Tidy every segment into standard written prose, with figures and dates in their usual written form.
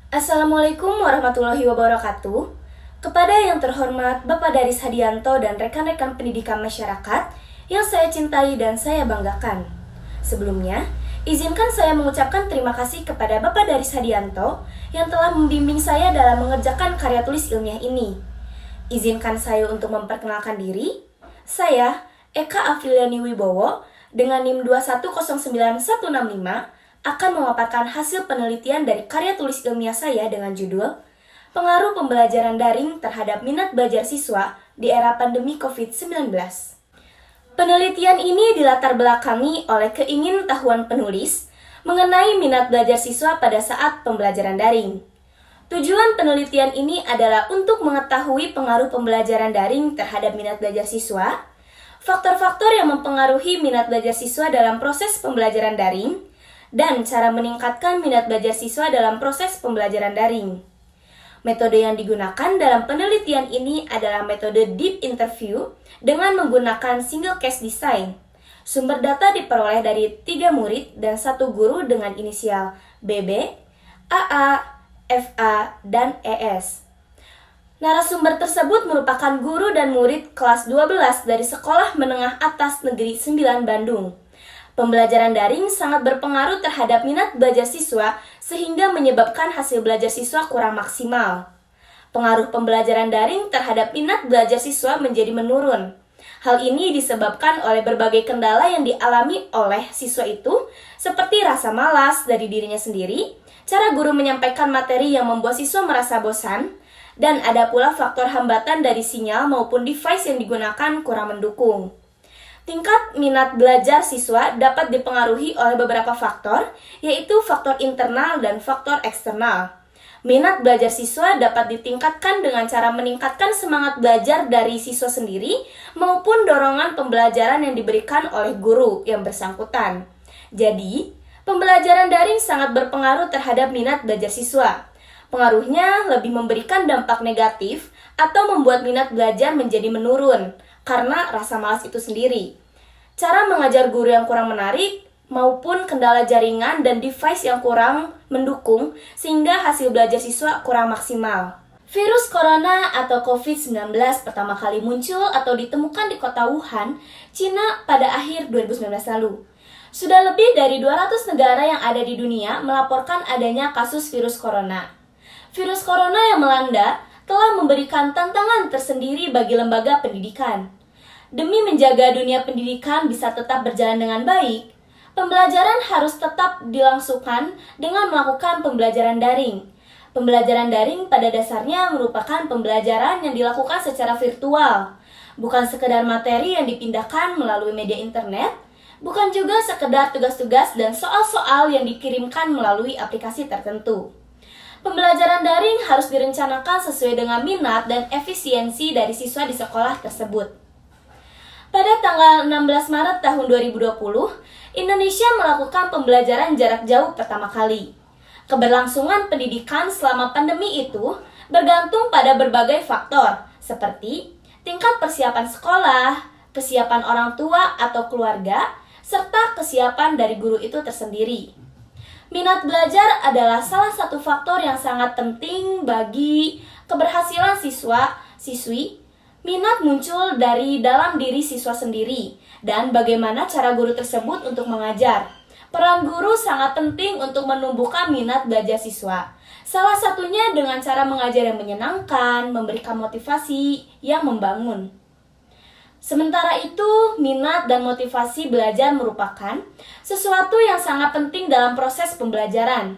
Assalamualaikum warahmatullahi wabarakatuh. Kepada yang terhormat Bapak Daris Hadianto dan rekan-rekan pendidikan masyarakat yang saya cintai dan saya banggakan. Sebelumnya, izinkan saya mengucapkan terima kasih kepada Bapak Daris Hadianto yang telah membimbing saya dalam mengerjakan karya tulis ilmiah ini. Izinkan saya untuk memperkenalkan diri. Saya, Eka Afriliani Wibowo, dengan NIM 2109165, akan memaparkan hasil penelitian dari karya tulis ilmiah saya dengan judul Pengaruh Pembelajaran Daring Terhadap Minat Belajar Siswa di Era Pandemi COVID-19. Penelitian ini dilatar belakangi oleh keingintahuan penulis mengenai minat belajar siswa pada saat pembelajaran daring. Tujuan penelitian ini adalah untuk mengetahui pengaruh pembelajaran daring terhadap minat belajar siswa, faktor-faktor yang mempengaruhi minat belajar siswa dalam proses pembelajaran daring, dan cara meningkatkan minat belajar siswa dalam proses pembelajaran daring. Metode yang digunakan dalam penelitian ini adalah metode deep interview dengan menggunakan single case design. Sumber data diperoleh dari 3 murid dan 1 guru dengan inisial BB, AA, FA, dan ES. Narasumber tersebut merupakan guru dan murid kelas 12 dari Sekolah Menengah Atas Negeri 9 Bandung. Pembelajaran daring sangat berpengaruh terhadap minat belajar siswa sehingga menyebabkan hasil belajar siswa kurang maksimal. Pengaruh pembelajaran daring terhadap minat belajar siswa menjadi menurun. Hal ini disebabkan oleh berbagai kendala yang dialami oleh siswa itu, seperti rasa malas dari dirinya sendiri, cara guru menyampaikan materi yang membuat siswa merasa bosan, dan ada pula faktor hambatan dari sinyal maupun device yang digunakan kurang mendukung. Tingkat minat belajar siswa dapat dipengaruhi oleh beberapa faktor, yaitu faktor internal dan faktor eksternal. Minat belajar siswa dapat ditingkatkan dengan cara meningkatkan semangat belajar dari siswa sendiri maupun dorongan pembelajaran yang diberikan oleh guru yang bersangkutan. Jadi, pembelajaran daring sangat berpengaruh terhadap minat belajar siswa. Pengaruhnya lebih memberikan dampak negatif atau membuat minat belajar menjadi menurun karena rasa malas itu sendiri. Cara mengajar guru yang kurang menarik maupun kendala jaringan dan device yang kurang mendukung sehingga hasil belajar siswa kurang maksimal. Virus corona atau COVID-19 pertama kali muncul atau ditemukan di kota Wuhan, Cina pada akhir 2019 lalu. Sudah lebih dari 200 negara yang ada di dunia melaporkan adanya kasus virus corona. Virus corona yang melanda telah memberikan tantangan tersendiri bagi lembaga pendidikan. Demi menjaga dunia pendidikan bisa tetap berjalan dengan baik, pembelajaran harus tetap dilangsungkan dengan melakukan pembelajaran daring. Pembelajaran daring pada dasarnya merupakan pembelajaran yang dilakukan secara virtual, bukan sekedar materi yang dipindahkan melalui media internet, bukan juga sekedar tugas-tugas dan soal-soal yang dikirimkan melalui aplikasi tertentu. Pembelajaran daring harus direncanakan sesuai dengan minat dan efisiensi dari siswa di sekolah tersebut. Pada tanggal 16 Maret tahun 2020, Indonesia melakukan pembelajaran jarak jauh pertama kali. Keberlangsungan pendidikan selama pandemi itu bergantung pada berbagai faktor, seperti tingkat persiapan sekolah, kesiapan orang tua atau keluarga, serta kesiapan dari guru itu tersendiri. Minat belajar adalah salah satu faktor yang sangat penting bagi keberhasilan siswa-siswi. Minat muncul dari dalam diri siswa sendiri dan bagaimana cara guru tersebut untuk mengajar. Peran guru sangat penting untuk menumbuhkan minat belajar siswa. Salah satunya dengan cara mengajar yang menyenangkan, memberikan motivasi yang membangun. Sementara itu, minat dan motivasi belajar merupakan sesuatu yang sangat penting dalam proses pembelajaran.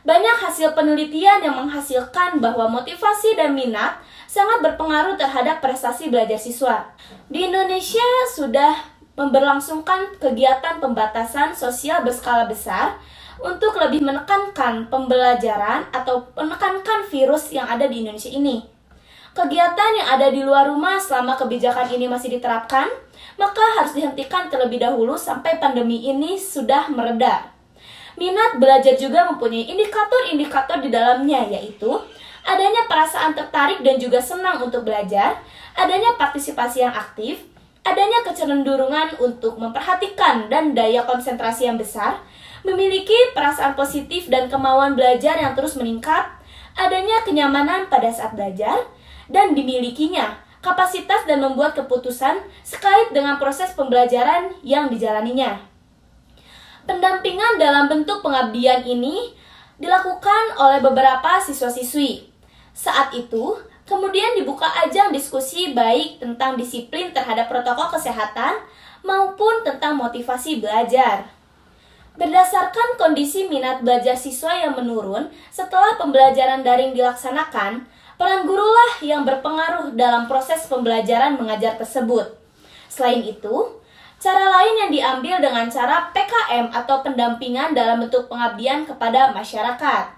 Banyak hasil penelitian yang menghasilkan bahwa motivasi dan minat sangat berpengaruh terhadap prestasi belajar siswa. Di Indonesia sudah memberlangsungkan kegiatan pembatasan sosial berskala besar untuk lebih menekankan pembelajaran atau menekankan virus yang ada di Indonesia ini. Kegiatan yang ada di luar rumah selama kebijakan ini masih diterapkan, maka harus dihentikan terlebih dahulu sampai pandemi ini sudah mereda. Minat belajar juga mempunyai indikator-indikator di dalamnya, yaitu adanya perasaan tertarik dan juga senang untuk belajar, adanya partisipasi yang aktif, adanya kecenderungan untuk memperhatikan dan daya konsentrasi yang besar, memiliki perasaan positif dan kemauan belajar yang terus meningkat, adanya kenyamanan pada saat belajar, dan dimilikinya kapasitas dan membuat keputusan sekait dengan proses pembelajaran yang dijalaninya. Pendampingan dalam bentuk pengabdian ini dilakukan oleh beberapa siswa-siswi. Saat itu, kemudian dibuka ajang diskusi baik tentang disiplin terhadap protokol kesehatan maupun tentang motivasi belajar. Berdasarkan kondisi minat belajar siswa yang menurun setelah pembelajaran daring dilaksanakan, peran gurulah yang berpengaruh dalam proses pembelajaran mengajar tersebut. Selain itu, cara lain yang diambil dengan cara PKM atau pendampingan dalam bentuk pengabdian kepada masyarakat.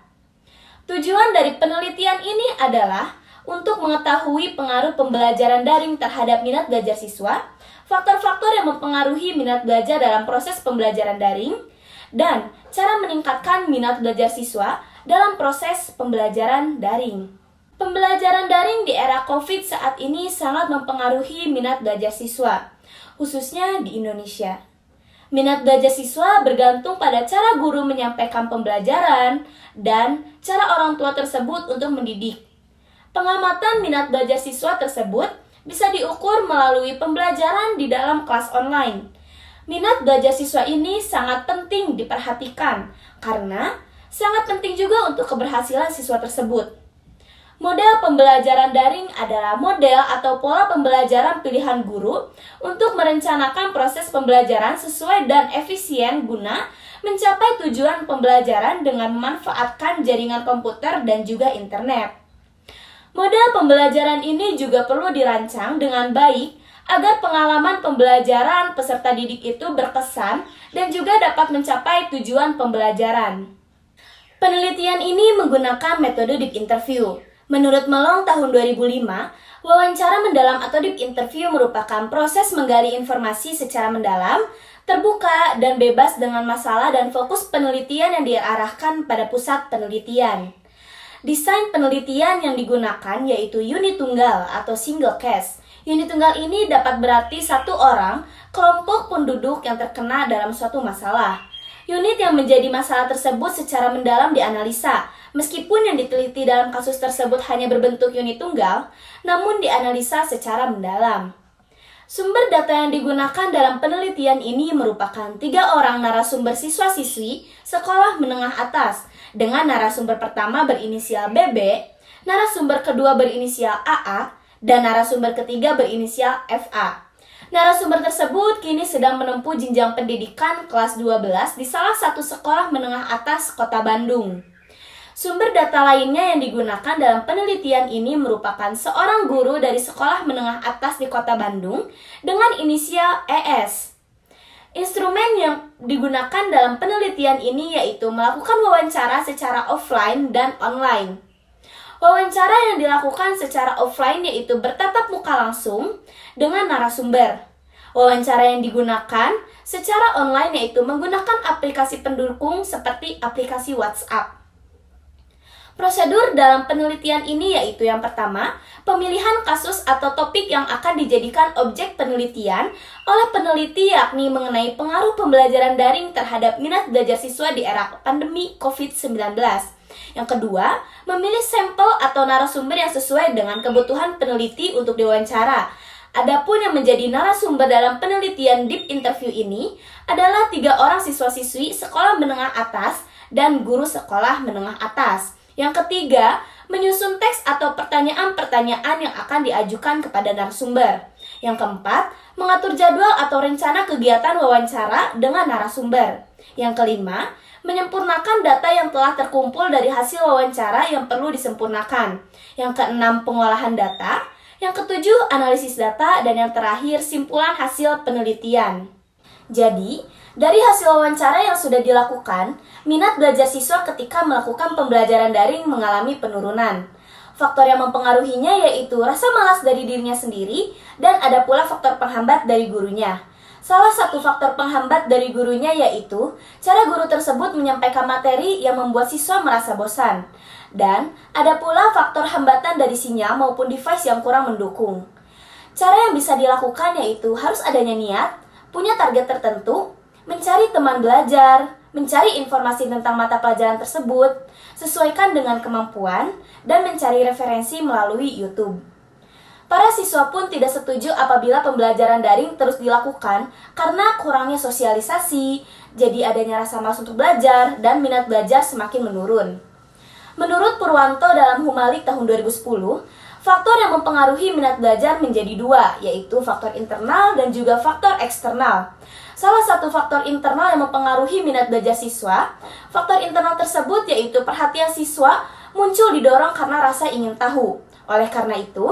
Tujuan dari penelitian ini adalah untuk mengetahui pengaruh pembelajaran daring terhadap minat belajar siswa, faktor-faktor yang mempengaruhi minat belajar dalam proses pembelajaran daring, dan cara meningkatkan minat belajar siswa dalam proses pembelajaran daring. Pembelajaran daring di era COVID saat ini sangat mempengaruhi minat belajar siswa, khususnya di Indonesia. Minat belajar siswa bergantung pada cara guru menyampaikan pembelajaran dan cara orang tua tersebut untuk mendidik. Pengamatan minat belajar siswa tersebut bisa diukur melalui pembelajaran di dalam kelas online. Minat belajar siswa ini sangat penting diperhatikan karena sangat penting juga untuk keberhasilan siswa tersebut. Model pembelajaran daring adalah model atau pola pembelajaran pilihan guru untuk merencanakan proses pembelajaran sesuai dan efisien guna mencapai tujuan pembelajaran dengan memanfaatkan jaringan komputer dan juga internet. Model pembelajaran ini juga perlu dirancang dengan baik agar pengalaman pembelajaran peserta didik itu berkesan dan juga dapat mencapai tujuan pembelajaran. Penelitian ini menggunakan metode deep interview. Menurut Melong tahun 2005, wawancara mendalam atau deep interview merupakan proses menggali informasi secara mendalam, terbuka, dan bebas dengan masalah dan fokus penelitian yang diarahkan pada pusat penelitian. Desain penelitian yang digunakan yaitu unit tunggal atau single case. Unit tunggal ini dapat berarti satu orang, kelompok penduduk yang terkena dalam suatu masalah. Unit yang menjadi masalah tersebut secara mendalam dianalisa, meskipun yang diteliti dalam kasus tersebut hanya berbentuk unit tunggal, namun dianalisa secara mendalam. Sumber data yang digunakan dalam penelitian ini merupakan 3 orang narasumber siswa-siswi sekolah menengah atas, dengan narasumber pertama berinisial BB, narasumber kedua berinisial AA, dan narasumber ketiga berinisial FA. Narasumber tersebut kini sedang menempuh jenjang pendidikan kelas 12 di salah satu sekolah menengah atas Kota Bandung. Sumber data lainnya yang digunakan dalam penelitian ini merupakan seorang guru dari sekolah menengah atas di Kota Bandung dengan inisial ES. Instrumen yang digunakan dalam penelitian ini yaitu melakukan wawancara secara offline dan online. Wawancara yang dilakukan secara offline yaitu bertatap muka langsung dengan narasumber. Wawancara yang digunakan secara online yaitu menggunakan aplikasi pendukung seperti aplikasi WhatsApp. Prosedur dalam penelitian ini yaitu yang pertama, pemilihan kasus atau topik yang akan dijadikan objek penelitian oleh peneliti yakni mengenai pengaruh pembelajaran daring terhadap minat belajar siswa di era pandemi COVID-19. Yang kedua, memilih sampel atau narasumber yang sesuai dengan kebutuhan peneliti untuk diwawancara. Adapun yang menjadi narasumber dalam penelitian deep interview ini adalah 3 orang siswa-siswi sekolah menengah atas dan guru sekolah menengah atas. Yang ketiga, menyusun teks atau pertanyaan-pertanyaan yang akan diajukan kepada narasumber. Yang keempat, mengatur jadwal atau rencana kegiatan wawancara dengan narasumber. Yang kelima, menyempurnakan data yang telah terkumpul dari hasil wawancara yang perlu disempurnakan. Yang keenam, pengolahan data. Yang ketujuh, analisis data. Dan yang terakhir, simpulan hasil penelitian. Jadi, dari hasil wawancara yang sudah dilakukan, minat belajar siswa ketika melakukan pembelajaran daring mengalami penurunan. Faktor yang mempengaruhinya yaitu rasa malas dari dirinya sendiri dan ada pula faktor penghambat dari gurunya. Salah satu faktor penghambat dari gurunya yaitu cara guru tersebut menyampaikan materi yang membuat siswa merasa bosan. Dan ada pula faktor hambatan dari sinyal maupun device yang kurang mendukung. Cara yang bisa dilakukan yaitu harus adanya niat, punya target tertentu, mencari teman belajar, mencari informasi tentang mata pelajaran tersebut, sesuaikan dengan kemampuan, dan mencari referensi melalui YouTube. Para siswa pun tidak setuju apabila pembelajaran daring terus dilakukan karena kurangnya sosialisasi, jadi adanya rasa malas untuk belajar, dan minat belajar semakin menurun. Menurut Purwanto dalam Humalik tahun 2010, faktor yang mempengaruhi minat belajar menjadi dua, yaitu faktor internal dan juga faktor eksternal. Salah satu faktor internal yang mempengaruhi minat belajar siswa, faktor internal tersebut yaitu perhatian siswa muncul didorong karena rasa ingin tahu. Oleh karena itu,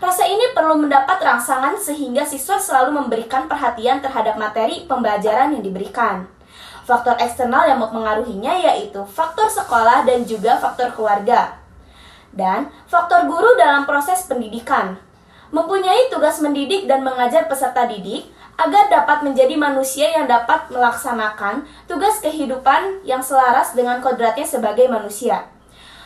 rasa ini perlu mendapat rangsangan sehingga siswa selalu memberikan perhatian terhadap materi pembelajaran yang diberikan. Faktor eksternal yang mempengaruhinya yaitu faktor sekolah dan juga faktor keluarga. Dan faktor guru dalam proses pendidikan. Mempunyai tugas mendidik dan mengajar peserta didik agar dapat menjadi manusia yang dapat melaksanakan tugas kehidupan yang selaras dengan kodratnya sebagai manusia.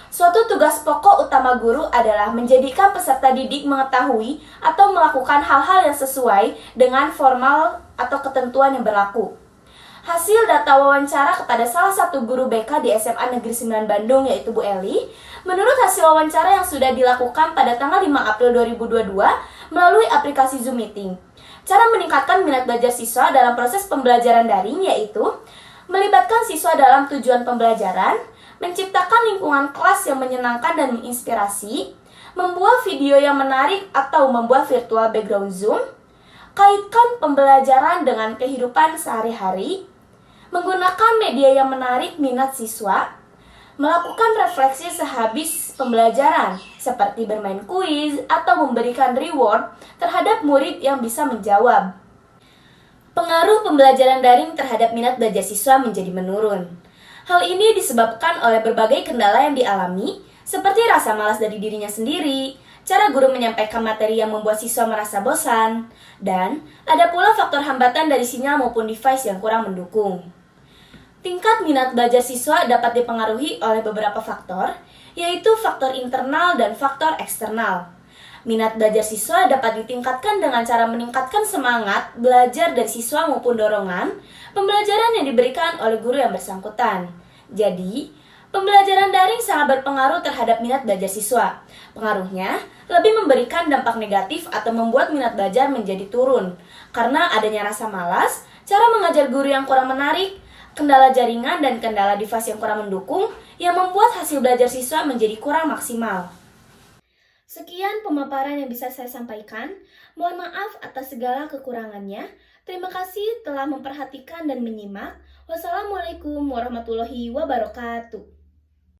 Suatu tugas pokok utama guru adalah menjadikan peserta didik mengetahui atau melakukan hal-hal yang sesuai dengan formal atau ketentuan yang berlaku. Hasil data wawancara kepada salah satu guru BK di SMA Negeri 9 Bandung yaitu Bu Eli, menurut hasil wawancara yang sudah dilakukan pada tanggal 5 April 2022 melalui aplikasi Zoom Meeting. Cara meningkatkan minat belajar siswa dalam proses pembelajaran daring yaitu melibatkan siswa dalam tujuan pembelajaran, menciptakan lingkungan kelas yang menyenangkan dan menginspirasi, membuat video yang menarik atau membuat virtual background Zoom, kaitkan pembelajaran dengan kehidupan sehari-hari, menggunakan media yang menarik minat siswa, melakukan refleksi sehabis pembelajaran, seperti bermain kuis atau memberikan reward terhadap murid yang bisa menjawab. Pengaruh pembelajaran daring terhadap minat belajar siswa menjadi menurun. Hal ini disebabkan oleh berbagai kendala yang dialami, seperti rasa malas dari dirinya sendiri, cara guru menyampaikan materi yang membuat siswa merasa bosan, dan ada pula faktor hambatan dari sinyal maupun device yang kurang mendukung. Tingkat minat belajar siswa dapat dipengaruhi oleh beberapa faktor, yaitu faktor internal dan faktor eksternal. Minat belajar siswa dapat ditingkatkan dengan cara meningkatkan semangat belajar dari siswa maupun dorongan pembelajaran yang diberikan oleh guru yang bersangkutan. Jadi, pembelajaran daring sangat berpengaruh terhadap minat belajar siswa. Pengaruhnya lebih memberikan dampak negatif atau membuat minat belajar menjadi turun karena adanya rasa malas, cara mengajar guru yang kurang menarik, kendala jaringan dan kendala device yang kurang mendukung yang membuat hasil belajar siswa menjadi kurang maksimal. Sekian pemaparan yang bisa saya sampaikan. Mohon maaf atas segala kekurangannya. Terima kasih telah memperhatikan dan menyimak. Wassalamualaikum warahmatullahi wabarakatuh.